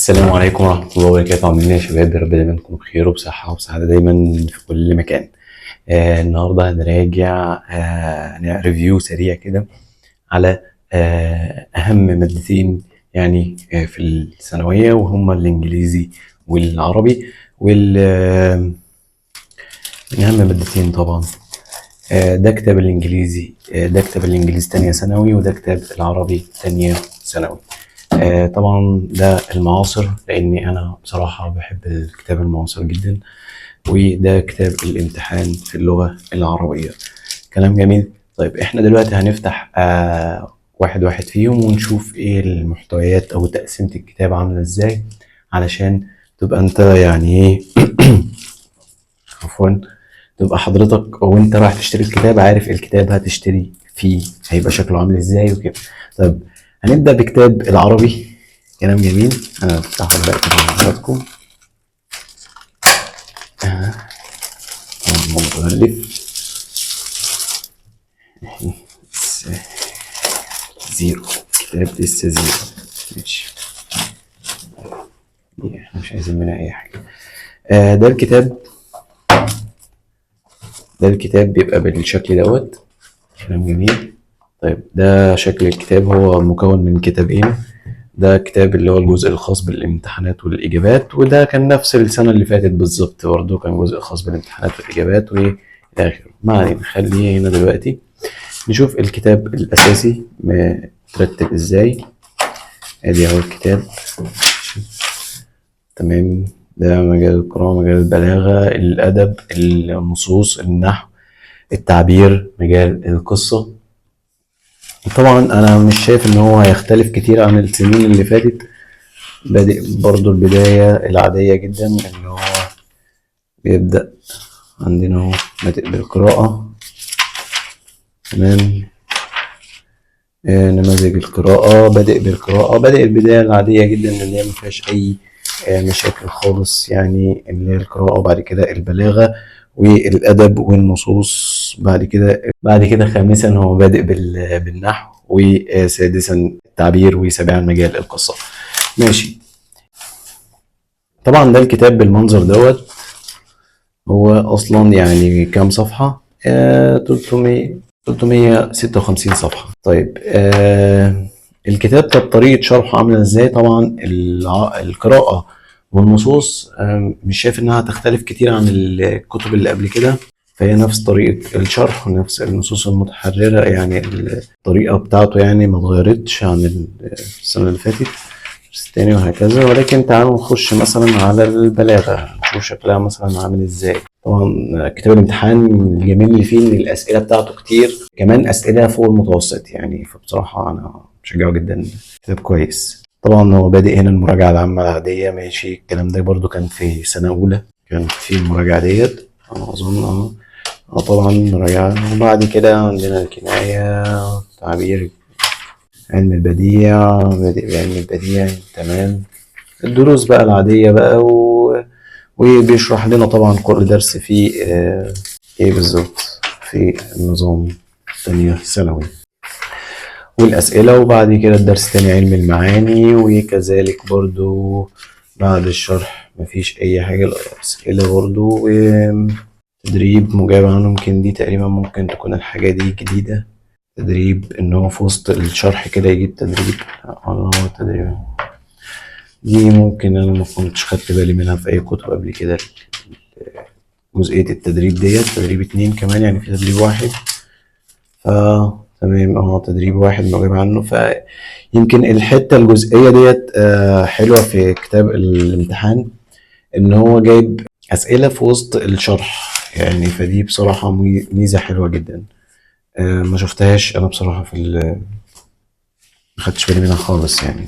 السلام عليكم ورحمة الله وبركاته. عاملين ايه يا شباب؟ يا رب دايما تكونوا بخير وبصحة وبسعادة دايما في كل مكان. النهاردة هنراجع ريفيو سريع كده على أهم مادتين يعني في الثانوية، وهما الإنجليزي والعربي. وال من أهم مادتين طبعا. ده كتاب الإنجليزي، ده كتاب الإنجليزي تانية ثانوي، وده كتاب العربي تانية ثانوي. طبعا ده المعاصر، لاني انا بصراحة بحب الكتاب المعاصر جدا، وده كتاب الامتحان في اللغة العربية. كلام جميل. طيب احنا دلوقتي هنفتح واحد واحد فيهم ونشوف ايه المحتويات او تقسيمة الكتاب عاملة ازاي، علشان تبقى انت يعني ايه عفوا، تبقى حضرتك وانت رايح تشتري الكتاب عارف الكتاب هتشتري فيه هيبقى شكله عامل ازاي وكده. طيب هنبدأ بكتاب العربي. كلام جميل. انا بفتحه دلوقتي مع حضراتكم. مؤلف زيرو، كتاب لسه زيرو. ماشي، احنا مش عايزين منها اي حاجة. ده الكتاب، ده الكتاب بيبقى بالشكل دوت. كلام جميل. طيب ده شكل الكتاب، هو مكون من كتابين. ده كتاب اللي هو الجزء الخاص بالامتحانات والإجابات، وده كان نفس السنة اللي فاتت بالظبط برضه، كان جزء خاص بالامتحانات والإجابات وإلى آخره. ما علينا، خليه هنا دلوقتي. نشوف الكتاب الأساسي مترتب إزاي. أدي أهو الكتاب. تمام. ده مجال القراءة، مجال البلاغة، الأدب، النصوص، النحو، التعبير، مجال القصة. طبعا أنا مش شايف إن هو هيختلف كتير عن السنين اللي فاتت. بادئ برضو البداية العادية جدا، إن هو بيبدأ عندنا اهو بادئ بالقراءة. تمام. نماذج القراءة، بادئ بالقراءة، بادئ البداية العادية جدا اللي هي مفيهاش أي مشاكل خالص، يعني اللي هي القراءة، وبعد كده البلاغة والأدب والنصوص. بعد كده خامسا هو بادئ بالنحو، وسادسا التعبير، وسابعا مجال القصة. ماشي. طبعا ده الكتاب بالمنظر دوت. هو اصلا يعني كام صفحة؟ 356 صفحة. طيب الكتاب كانت طريقة شرحه عاملة ازاي؟ طبعا القراءة والنصوص مش شايف انها تختلف كتير عن الكتب اللي قبل كده، فهي نفس طريقة الشرح ونفس النصوص المتحررة، يعني الطريقة بتاعته يعني ما اتغيرتش عن السنة اللي فاتت الثاني وهكذا. ولكن تعالوا نخش مثلا على البلاغة، نشوف شكلها مثلا عامل ازاي. طبعا كتاب الامتحان الجميل اللي فيه ان الاسئله بتاعته كتير، كمان اسئله فوق المتوسط يعني، فبصراحه انا بشجعه جدا. كتاب كويس. طبعا هو بادئ هنا المراجعه العامه العاديه. ماشي، الكلام ده برضو كان في سنه اولى، كان في المراجعه ديت انا اظن. طبعا مراجعه. وبعد كده عندنا الكنايه، تعبير، علم البديع، بادئ بعلم البديع. تمام. الدروس بقى العادية بقى وبيشرح لنا طبعا كل درس فيه ايه بالظبط في النظام تانية ثانوي، والأسئلة. وبعد كده الدرس تاني علم المعاني، وكذلك برضو بعد الشرح مفيش أي حاجة. الأسئلة برضو تدريب مجاوب عنه. ممكن دي تقريبا ممكن تكون الحاجة دي جديدة، تدريب إن هو في وسط الشرح كده يجيب تدريب. هو تدريب دي ممكن انا ما كنتش خدت بالي منها في اي كتب قبل كده. جزئية التدريب ديت تدريب 2 كمان، يعني في تدريب 1. تمام. تدريب 1 مجاب عنه. فيمكن الحتة الجزئية ديت حلوة في كتاب الامتحان، ان هو جايب اسئلة في وسط الشرح يعني، فدي بصراحة ميزة حلوة جدا. ما شفتهاش انا بصراحة ما خدتش بالي منها خالص يعني.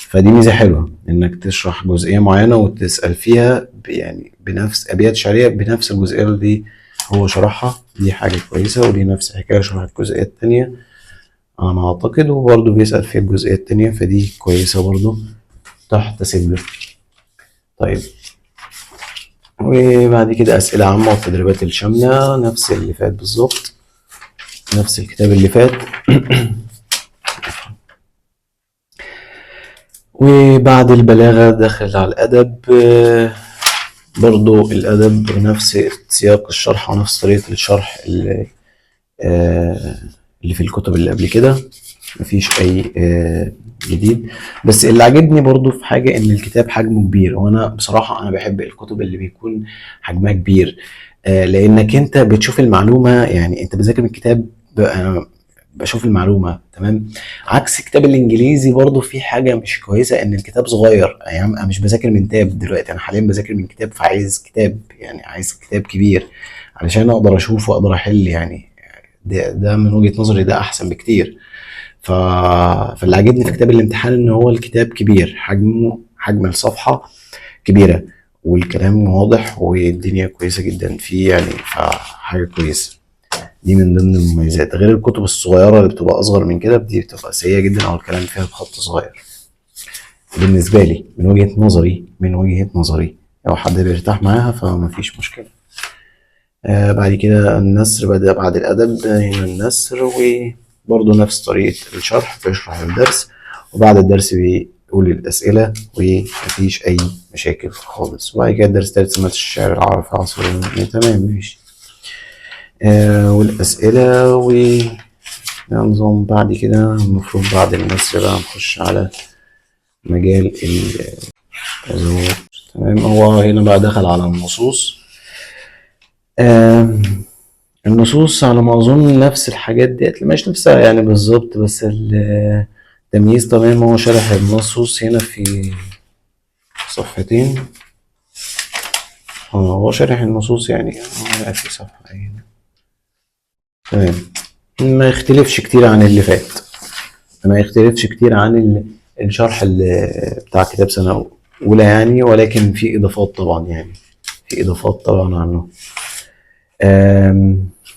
فدي ميزة حلوة انك تشرح جزئية معينة وتسأل فيها يعني بنفس ابيات شعرية بنفس الجزئية اللي هو شرحها. دي حاجة كويسة. ودي نفس حكاية شرح الجزئية التانية انا اعتقد، وبرضه بيسأل في الجزئية التانية، فدي كويسة برضه تحتسب له. طيب، وبعد كده أسئلة عامة والتدريبات الشاملة، نفس اللي فات بالظبط، نفس الكتاب اللي فات. وبعد البلاغة داخل على الأدب. برضو الأدب بنفس سياق الشرح ونفس طريقة الشرح اللي في الكتب اللي قبل كده، مفيش أي جديد. بس اللي عجبني برضو في حاجة إن الكتاب حجمه كبير، وأنا بصراحة أنا بحب الكتب اللي بيكون حجمها كبير. لأنك أنت بتشوف المعلومة، يعني أنت بذاكر من الكتاب، أنا بشوف المعلومة تمام. عكس الكتاب الإنجليزي برضو في حاجة مش كويسة، إن الكتاب صغير. يعني أنا مش بذاكر من تاب دلوقتي، أنا حاليا بذاكر من كتاب، فعايز كتاب، يعني عايز كتاب كبير علشان أقدر أشوف وأقدر أحل يعني. ده من وجهة نظري ده أحسن بكتير. ف... فاللي عجبني في كتاب الامتحان ان هو الكتاب كبير، حجم الصفحة كبيرة، والكلام واضح، والدنيا كويسة جدا فيه يعني، فحاجة كويسة. دي من ضمن المميزات، غير الكتب الصغيرة اللي بتبقى أصغر من كده، دي بتبقى سيئة جدا أو الكلام فيها بخط صغير بالنسبة لي، من وجهة نظري. لو حد بيرتاح معاها فمفيش مشكلة. بعد كده النثر، بدأ بعد الأدب هنا النثر، وبرضه نفس طريقة الشرح، بيشرح الدرس وبعد الدرس بيقول الأسئلة، ومفيش أي مشاكل خالص. وبعد كده الدرس التالت سمات الشعر العربي في عصر تمام ماشي. والأسئلة ونظام. بعد كده المفروض بعد النثر بقى نخش على مجال التزوج. تمام، هو هنا بقى دخل على النصوص. آم، النصوص على ما أظن نفس الحاجات ديت، مش نفسها يعني بالظبط، بس التمييز تمام. هو شرح النصوص هنا في صفحتين. هو شرح النصوص يعني في صفحة هنا تمام. ما يختلفش كتير عن اللي فات، ما يختلفش كتير عن الشرح بتاع كتاب سنة أولى يعني، ولكن في إضافات طبعا يعني، في إضافات طبعا عنه.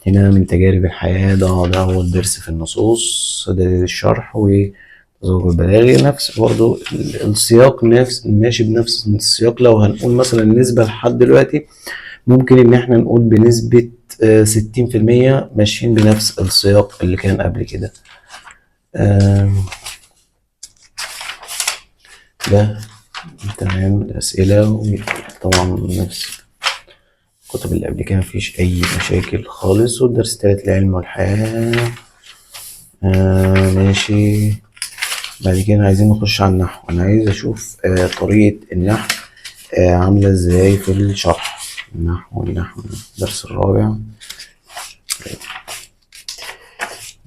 هنا من تجارب الحياة، ده هو الدرس في النصوص، دليل الشرح وتذوق البلاغي. نفس برضو السياق، نفس ماشي بنفس السياق. لو هنقول مثلا النسبة لحد دلوقتي، ممكن إن احنا نقول بنسبة 60% ماشيين بنفس السياق اللي كان قبل كده. ده تمام. الأسئلة طبعا نفس الكتب اللي قبل كده، مفيش أي مشاكل خالص. والدرس التالت العلم والحياة. ماشي. بعد كده عايزين نخش على النحو. أنا عايز أشوف طريقة النحو عاملة إزاي في الشرح. النحو الدرس الرابع.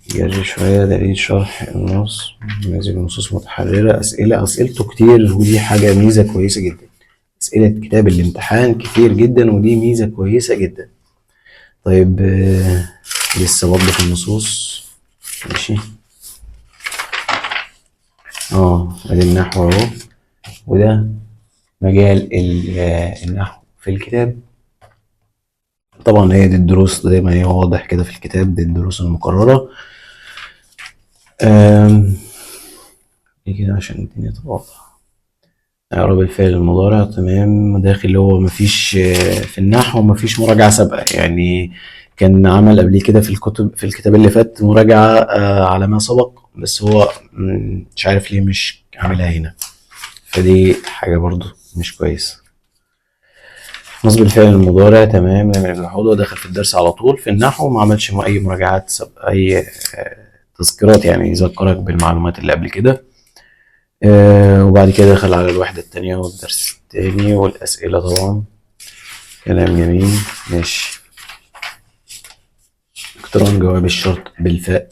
جري شوية. دليل شرح النص، نازل نصوص متحررة. أسئلته كتير، ودي حاجة ميزة كويسة جدا. أسئلة كتاب الامتحان كتير جدا، ودي ميزة كويسة جدا. طيب لسه برضه في النصوص ماشي. ادي النحو اهو، وده مجال النحو في الكتاب. طبعا هي دي الدروس زي ما هي واضح كده في الكتاب، دي الدروس المقررة. دي كده عشان الدنيا تبقى واضحة. إعراب الفعل المضارع تمام. داخل هو مفيش في النحو مفيش مراجعة سابقة يعني. كان عمل قبل كده في الكتاب اللي فات مراجعة على ما سبق، بس هو مش عارف ليه مش عاملها هنا، فدي حاجة برضو مش كويسة. نصب الفعل المضارع تمام. لما الجحود هو داخل في الدرس على طول في النحو، ما عملش أي مراجعات سابقة، أي تذكيرات يعني يذكرك بالمعلومات اللي قبل كده. وبعد كده دخل على الوحدة التانية والدرس التاني والأسئلة طبعا. كلام جميل ماشي. اقتران جواب الشرط بالفاء،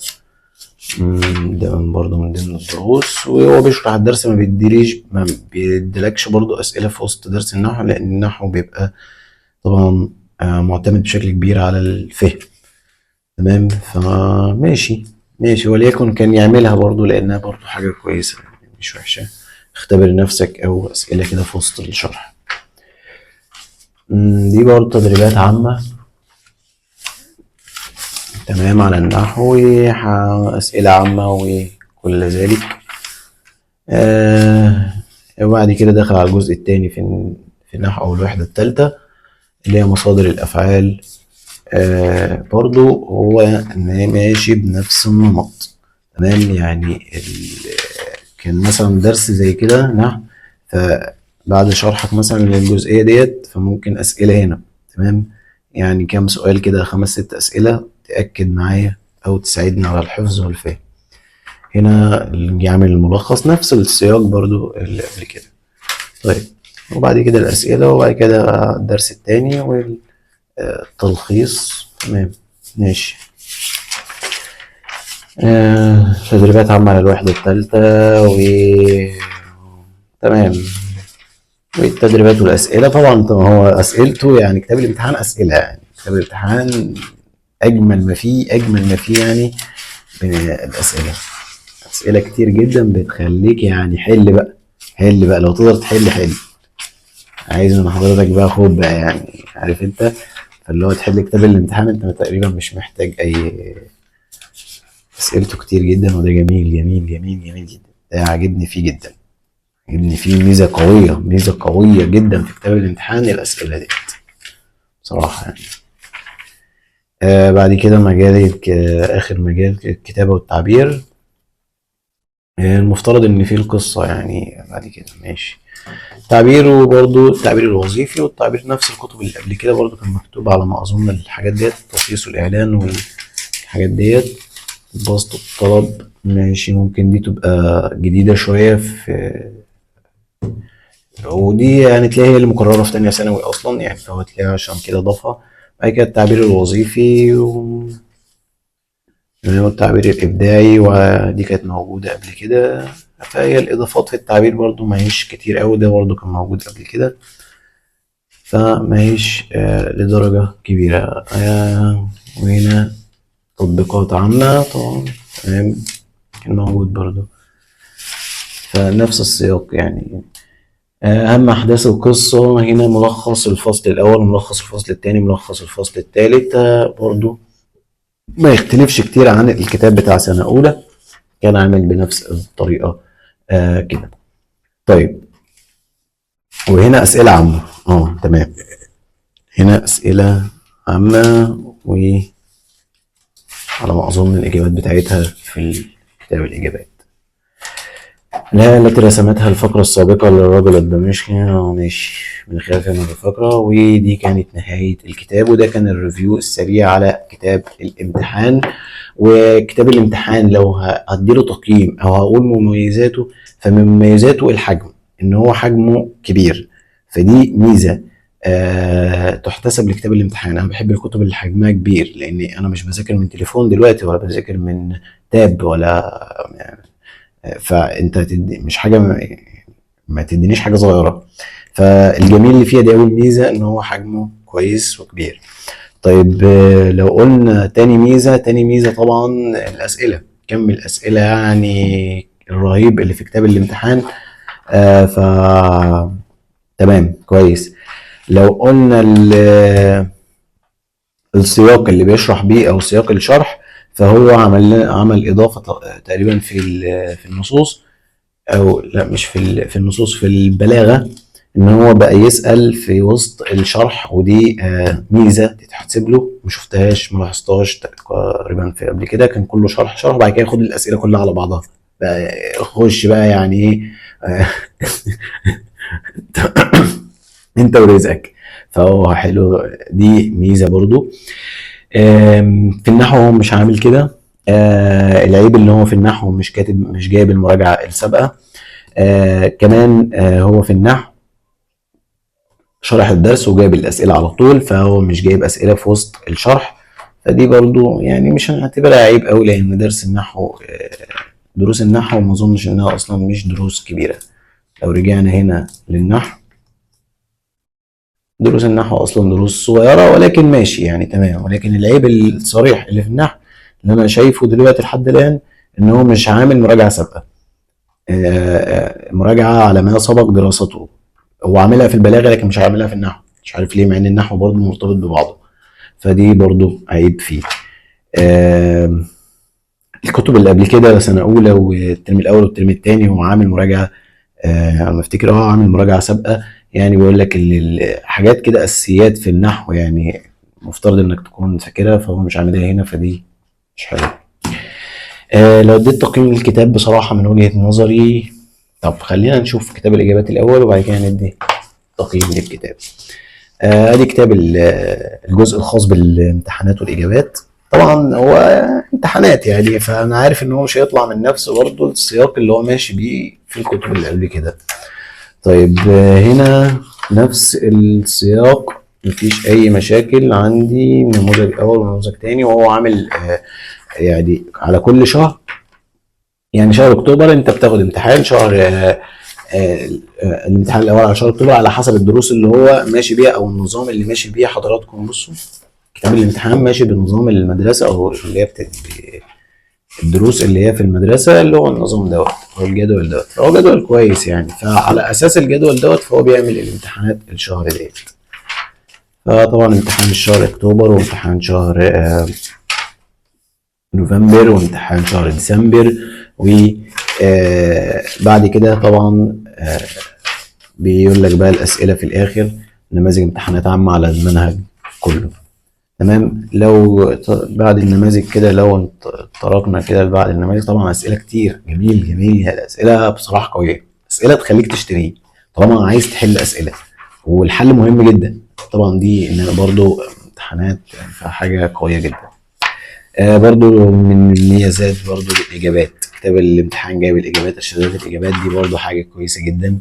ده برضه من ضمن الدروس. وهو بيشرح الدرس، ما بيديلكش برضه أسئلة في وسط درس النحو، لأن النحو بيبقى طبعا معتمد بشكل كبير على الفهم. تمام، فماشي. وليكن كان يعملها برضه، لأنها برضه حاجة كويسة يعني، مش وحشة. اختبر نفسك أو أسئلة كده في وسط الشرح. دي برضه تدريبات عامة تمام على النحو، أسئلة عامة وكل ذلك. وبعد كده دخل على الجزء الثاني في النحو أو الوحدة الثالثة، اللي هي مصادر الأفعال. برضو هو ماشي بنفس النمط تمام. يعني كان مثلا درس زي كده نحو، فبعد شرحك مثلا للجزئية ديت فممكن أسئلة هنا. تمام، يعني كام سؤال كده، 5 6 أسئلة تأكد معايا أو تساعدني على الحفظ والفهم. هنا اللي يعمل الملخص نفس السياق برضو اللي قبل كده. طيب، وبعد كده الأسئلة، وبعد كده الدرس التاني والتلخيص. تمام، ماشي. تدريبات عامة على الوحدة التالتة تمام. والتدريبات والأسئلة طبعا هو أسئلته يعني كتاب الامتحان أسئلة، يعني كتاب الامتحان أجمل ما فيه يعني من الأسئلة. أسئلة كتير جدا بتخليك يعني حل بقى لو تقدر تحل. عايز من حضرتك بقى خد بقى، يعني عارف انت، فاللي هو تحل كتاب الامتحان انت تقريبا مش محتاج اي. اسئلته كتير جدا، وده جميل جميل جميل جميل جدا، ده عاجبني فيه جدا. عاجبني فيه ميزة قوية جدا في كتاب الامتحان الأسئلة دي بصراحة يعني. بعد كده آخر مجال الكتابة والتعبير. المفترض إن فيه القصة يعني بعد كده ماشي. تعبير، وبرضه التعبير الوظيفي والتعبير نفس الكتب اللي قبل كده برضه كان مكتوب على ما أظن الحاجات ديت، التخصيص والإعلان والحاجات ديت. البسط الطلب ماشي، ممكن دي تبقى جديدة شوية ودي يعني تلاقيها هي اللي مكررة في تانية ثانوي أصلا يعني، فهو تلاقيها عشان كده ضافها. بعد كده التعبير الوظيفي والتعبير الإبداعي، ودي كانت موجودة قبل كده. فهي الإضافات في التعبير برضو ما هيش كتير أوي، ده برضو كان موجود قبل كده، فما هيش لدرجة كبيرة. وهنا تطبيقات عامة طبعا، تمام، كان موجود برضو، فنفس السياق يعني. أهم أحداث القصة هنا ملخص الفصل الأول، ملخص الفصل الثاني، ملخص الفصل الثالث. برضو ما يختلفش كتير عن الكتاب بتاع سنة أولى، كان عامل بنفس الطريقة كده. طيب، وهنا أسئلة عامة. تمام، هنا أسئلة عامة، وعلى ما أظن الإجابات بتاعتها في كتاب الإجابات. الهيئة التي رسمتها الفقرة السابقة للرجل الدمشقي. ماشي، من خلال فهم الفقرة، ودي كانت نهاية الكتاب، وده كان الريفيو السريع على كتاب الامتحان. وكتاب الامتحان لو هديله تقييم أو هقول مميزاته، فمن مميزاته الحجم، إن هو حجمه كبير، فدي ميزة تحتسب لكتاب الامتحان. أنا بحب الكتب اللي حجمها كبير، لأن أنا مش بذاكر من تليفون دلوقتي، ولا بذاكر من تاب، ولا يعني، فانت مش حاجه ما تدينيش حاجه صغيره. فالجميل اللي فيها دي اول ميزه، ان هو حجمه كويس وكبير. طيب، لو قلنا تاني ميزه طبعا الاسئله، كم الاسئله يعني الرهيب اللي في كتاب الامتحان. ف تمام كويس. لو قلنا السياق اللي بيشرح بيه او سياق الشرح، فهو عمل اضافه تقريبا في النصوص، او لا مش في النصوص، في البلاغه، ان هو بقى يسال في وسط الشرح، ودي ميزه تتحسب له. ما لاحظتهاش تقريبا في قبل كده، كان كله شرح وبعد كده ياخد الاسئله كلها على بعضها بقى، خش بقى يعني ايه آه، انت ورزقك. فهو حلو، دي ميزه برضو. في النحو هو مش عامل كده. العيب اللي هو في النحو مش جايب المراجعه السابقه. كمان هو في النحو شرح الدرس وجايب الأسئلة على طول، فهو مش جايب أسئلة في وسط الشرح. فدي برضو يعني مش هنعتبرها عيب قوي، لأن درس النحو دروس النحو ما أظنش إنها أصلا مش دروس كبيرة. لو رجعنا هنا للنحو، دروس النحو أصلا دروس صغيرة، ولكن ماشي يعني تمام. ولكن العيب الصريح اللي في النحو اللي أنا شايفه دلوقتي لحد الآن، إن هو مش عامل مراجعة سابقة، مراجعة على ما سبق دراسته. هو عاملها في البلاغة لكن مش عاملها في النحو، مش عارف ليه، مع ان النحو برضه مرتبط ببعضه. فدي برضه عيب فيه. آم، الكتب اللي قبل كده سنة أولى والترم الأول والترم التاني هو عامل مراجعة، على ما أفتكر عامل مراجعة سابقة. يعني بيقول لك حاجات كده أساسيات في النحو، يعني مفترض إنك تكون فاكرها، فهو مش عاملها هنا، فدي مش حلوة. لو اديت تقييم للكتاب بصراحة من وجهة نظري، طب خلينا نشوف كتاب الإجابات الأول وبعد كده ندي تقييم للكتاب. ادي كتاب الجزء الخاص بالامتحانات والإجابات. طبعا هو امتحانات يعني، فأنا عارف إن هو مش هيطلع من نفس برضه السياق اللي هو ماشي بيه في الكتب اللي قبل كده. طيب هنا نفس السياق، مفيش أي مشاكل. عندي نموذج أول ونموذج تاني، وهو عامل يعني على كل شهر، يعني شهر اكتوبر انت بتاخد امتحان، شهر الامتحان الاول على شهر اكتوبر على حسب الدروس اللي هو ماشي بيها او النظام اللي ماشي بيه. حضراتكم بصوا، كتاب الامتحان ماشي بنظام المدرسه، او اللي هي الدروس اللي هي في المدرسه، اللي هو النظام دوت او الجدول دوت. فهو جدول كويس يعني، فعلى اساس الجدول دوت فهو بيعمل الامتحانات الشهر ديت. فطبعا امتحان الشهر اكتوبر، وامتحان شهر نوفمبر، وامتحان شهر ديسمبر، وبعد كده طبعا بيقول لك بقى الأسئلة في الآخر، نماذج امتحانات عامة على المنهج كله. تمام. لو بعد النماذج كده، لو طرقنا كده بعد النماذج، طبعا أسئلة كتير. جميل جميل، الأسئلة بصراحة قوية، أسئلة تخليك تشتريه طالما عايز تحل أسئلة، والحل مهم جدا. طبعا دي إن برضو امتحانات حاجة قوية جدا. برضو من المميزات برضو الإجابات، كتاب الامتحان جايب الإجابات، الشهادات الإجابات دي برضو حاجة كويسة جدا.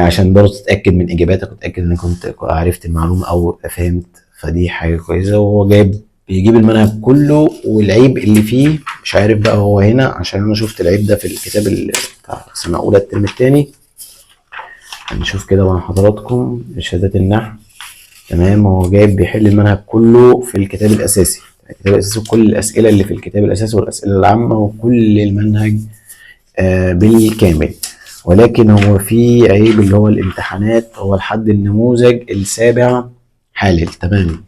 عشان برضو تتأكد من إجاباتك وتتأكد إنك كنت عرفت المعلومة أو فهمت، فدي حاجة كويسة. وهو بيجيب المنهج كله، والعيب اللي فيه مش عارف بقى هو هنا، عشان أنا شفت العيب ده في الكتاب بتاع سنة أولى الترم التاني. هنشوف كده مع حضراتكم شهادات النحو. تمام. هو بيحل المنهج كله في الكتاب الأساسي، الكتاب الأساسي وكل الأسئلة اللي في الكتاب الأساسي والأسئلة العامة وكل المنهج بالكامل. ولكن هو في عيب اللي هو الامتحانات، هو لحد النموذج السابع حالل. تمام.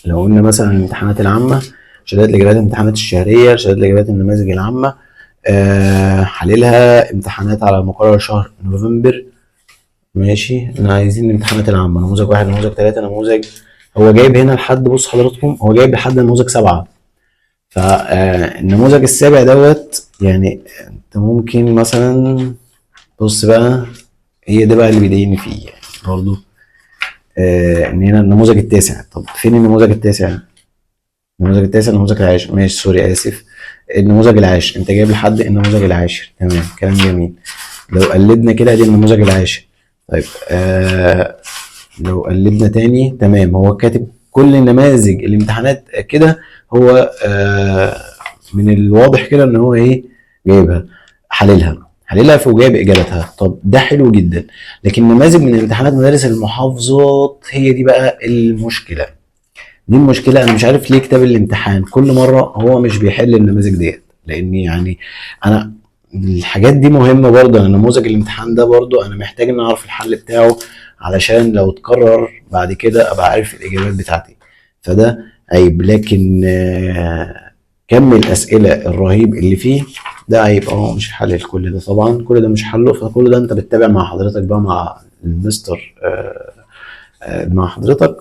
لو قلنا مثلا الامتحانات العامة، شهادات الإجابات، الامتحانات الشهرية، شهادات الإجابات، النماذج العامة، حللها امتحانات على مقرر شهر نوفمبر. ماشي. احنا عايزين الامتحانات العامة، نموذج واحد، نموذج ثلاثة، نموذج. هو جايب هنا لحد، بص حضراتكم، هو جايب لحد نموذج 7. فالنموذج السابع دوت يعني انت ممكن مثلا، بص بقى، هي ده بقى اللي بيضايقني فيه يعني برضه. ان هنا النموذج التاسع. طب فين النموذج التاسع؟ النموذج التاسع، النموذج العاشر. ماشي، سوري اسف، النموذج العاشر. انت جايب لحد النموذج العاشر. تمام، كلام جميل. لو قلبنا كده ادي النموذج العاشر. طيب لو قلبنا تاني، تمام، هو كاتب كل النماذج الامتحانات كده. هو من الواضح كده ان هو ايه، جايبها حللها وجايب اجابتها. طب ده حلو جدا. لكن نماذج من امتحانات مدارس المحافظات، هي دي بقى المشكله. دي المشكله. انا مش عارف ليه كتاب الامتحان كل مره هو مش بيحل النماذج ديت، لان يعني انا الحاجات دي مهمه برضه. انا نموذج الامتحان ده برضه انا محتاج ان اعرف الحل بتاعه، علشان لو اتكرر بعد كده ابقى عارف الاجابات بتاعتي. فده عيب. لكن كم الاسئله الرهيب اللي فيه ده عيب. مش حل كل ده طبعا، كل ده مش حله. فكل ده انت بتتابع مع حضرتك بقى، مع المستر مع حضرتك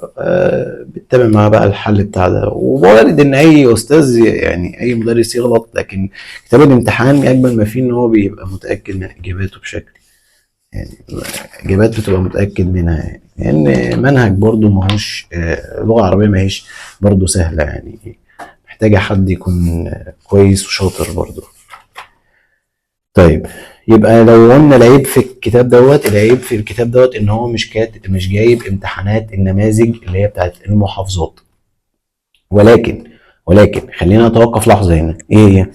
بتتابع معاه بقى الحل بتاع ده. ووارد ان اي استاذ يعني اي مدرس يغلط، لكن كتاب الامتحان اجمل ما فيه ان هو بيبقى متاكد من اجاباته بشكل يعني، اجابات بتبقى متاكد منها يعني. لان منهج برضو ماهوش لغه عربيه ماهيش برضو سهله يعني، محتاجه حد يكون كويس وشاطر برضو. طيب، يبقى لو قلنا العيب في الكتاب دوت، العيب في الكتاب دوت ان هو مش جايب امتحانات النماذج اللي هي بتاعت المحافظات. ولكن خلينا نتوقف لحظه هنا. ايه هي؟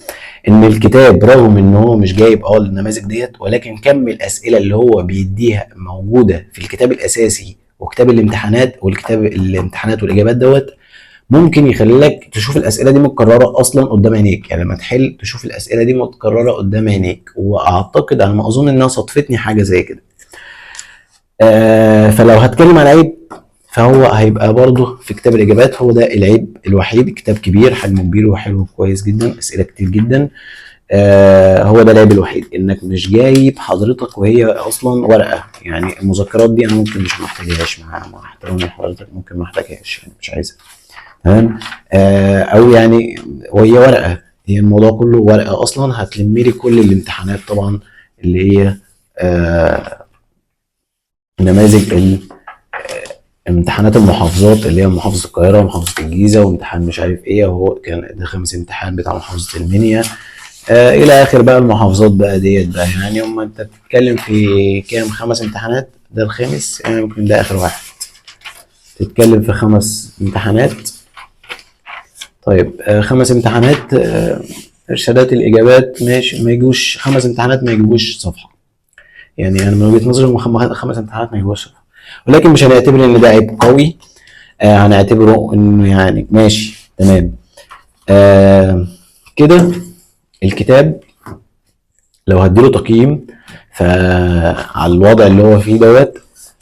ان الكتاب رغم ان هو مش جايب النماذج ديت، ولكن كم الاسئله اللي هو بيديها موجوده في الكتاب الاساسي وكتاب الامتحانات، والكتاب الامتحانات والاجابات دوت ممكن يخليك تشوف الاسئله دي متكرره اصلا قدام عينيك. يعني لما تحل تشوف الاسئله دي متكرره قدام عينيك. واعتقد على ما اظن انها صدفتني حاجه زي كده. فلو هتكلم على عيب، فهو هيبقى برضه في كتاب الاجابات. هو ده العيب الوحيد. كتاب كبير، حجمه كبير وحلو كويس جدا، اسئله كتير جدا. هو ده العيب الوحيد، انك مش جايب حضرتك وهي اصلا ورقه. يعني المذكرات دي انا ممكن مش محتاجهاش، مع احترامي لحضرتك ممكن ما احتاجهاش يعني، مش عايزها. تمام. او يعني وهي ورقه، هي الموضوع كله ورقه اصلا هتلم لي كل الامتحانات طبعا، اللي هي نماذج امتحانات المحافظات، اللي هي محافظه القاهره ومحافظه الجيزه وامتحان مش عارف ايه، وهو كان ده خامس امتحان بتاع محافظه المنيا، الى اخر بقى المحافظات بقى ديت بقى. يعني هم انت بتتكلم في كام؟ 5 امتحانات، ده الخامس، يعني ممكن ده اخر واحد. تتكلم في 5 امتحانات. طيب 5 امتحانات، ارشادات الاجابات ماشي، ما يجوش 5 امتحانات، ما يجوش صفحه. يعني انا من وجهه نظري 5 امتحانات ما يجوش صفحه، ولكن مش هنعتبر ان ده عيب قوي. هنعتبره انه يعني ماشي تمام. كده الكتاب لو هديله تقييم فعلى الوضع اللي هو فيه دوت،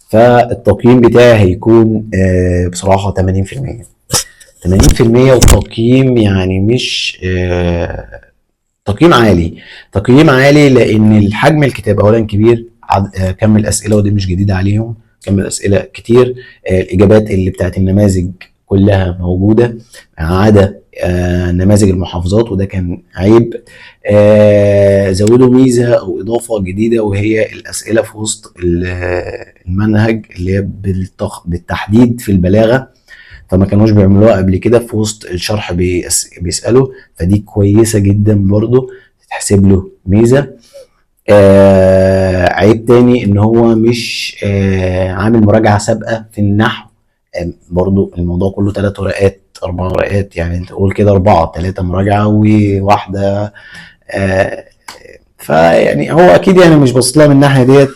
فالتقييم بتاعي هيكون بصراحة 80%. 80% وتقييم يعني مش تقييم عالي. تقييم عالي لأن الحجم الكتاب أولا كبير، كم الأسئلة ودي مش جديدة عليهم، كم الأسئلة كتير، الإجابات اللي بتاعت النماذج كلها موجودة ما عدا نماذج المحافظات، وده كان عيب. زودوا ميزة أو إضافة جديدة، وهي الأسئلة في وسط المنهج اللي هي بالتحديد في البلاغة، فما كانوش بيعملوها قبل كده في وسط الشرح بيسألوا، فدي كويسة جدا برضو تتحسب له ميزة. عيب تاني ان هو مش عامل مراجعة سابقة في النحو. برضو الموضوع كله 3 ورقات 4 ورقات، يعني انت قول كده 4، 3 مراجعة وواحدة. آه فيعني هو اكيد يعني مش باصص لها من الناحية ديت.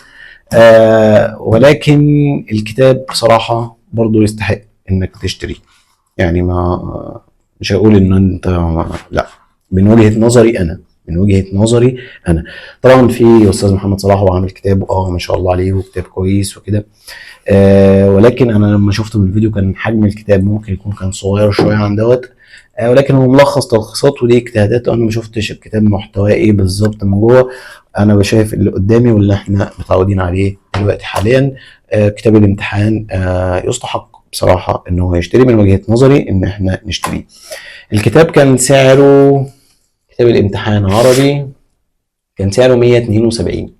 ولكن الكتاب بصراحة برضو يستحق انك تشتريه. يعني ما مش هقول ان انت لا، من وجهة نظري انا، من وجهة نظري انا. طبعا في استاذ محمد صلاح هو عامل كتاب ما شاء الله عليه، وكتاب كويس وكده. ولكن انا لما شفته من الفيديو كان حجم الكتاب ممكن يكون كان صغير شويه عن دوت. ولكن هو ملخص تلخيصات ودي اجتهادات، انا ما شفتش الكتاب محتواه ايه بالظبط من جوه. انا بشايف اللي قدامي واللي احنا متعودين عليه دلوقتي حاليا. كتاب الامتحان يستحق بصراحه ان هو يشتري، من وجهه نظري ان احنا نشتريه. الكتاب كان سعره، كتاب الامتحان عربي كان سعره 172.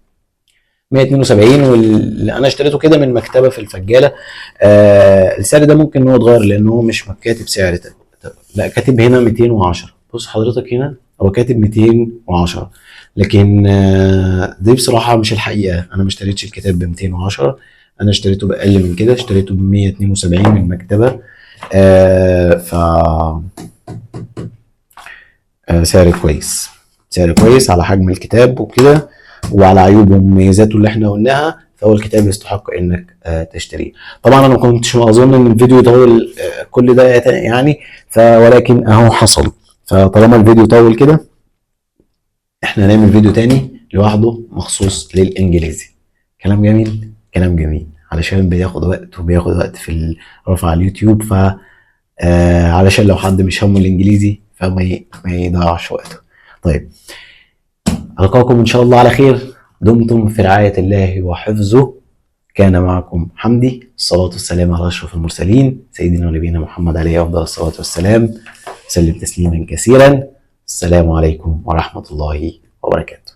172، واللي انا اشتريته كده من مكتبه في الفجاله. السعر ده ممكن ان هو يتغير لان هو مش كاتب سعر لا، كاتب هنا 210. بص حضرتك هنا هو كاتب 210، لكن دي بصراحه مش الحقيقه. انا ما اشتريتش الكتاب ب 210، انا اشتريته باقل من كده، اشتريته ب 172 من مكتبه. ف سعر كويس، سعر كويس على حجم الكتاب وكده، وعلى عيوبه ومميزاته اللي احنا قلناها، فهو الكتاب يستحق انك تشتريه. طبعا انا ما كنتش اظن ان الفيديو يطول كل ده يعني، ولكن اهو حصل. فطالما الفيديو طول كده، احنا هنعمل فيديو تاني لوحده مخصوص للانجليزي. كلام جميل، كلام جميل، علشان بياخد وقت، وبياخد وقت في الرفع على اليوتيوب. ف علشان لو حد مش همه الانجليزي ما يضيعش وقته. طيب، ألقاكم إن شاء الله على خير. دمتم في رعاية الله وحفظه. كان معكم حمدي، الصلاة والسلام على أشرف المرسلين سيدنا ونبينا محمد عليه أفضل الصلاة والسلام. سلم تسليما كثيرا. السلام عليكم ورحمة الله وبركاته.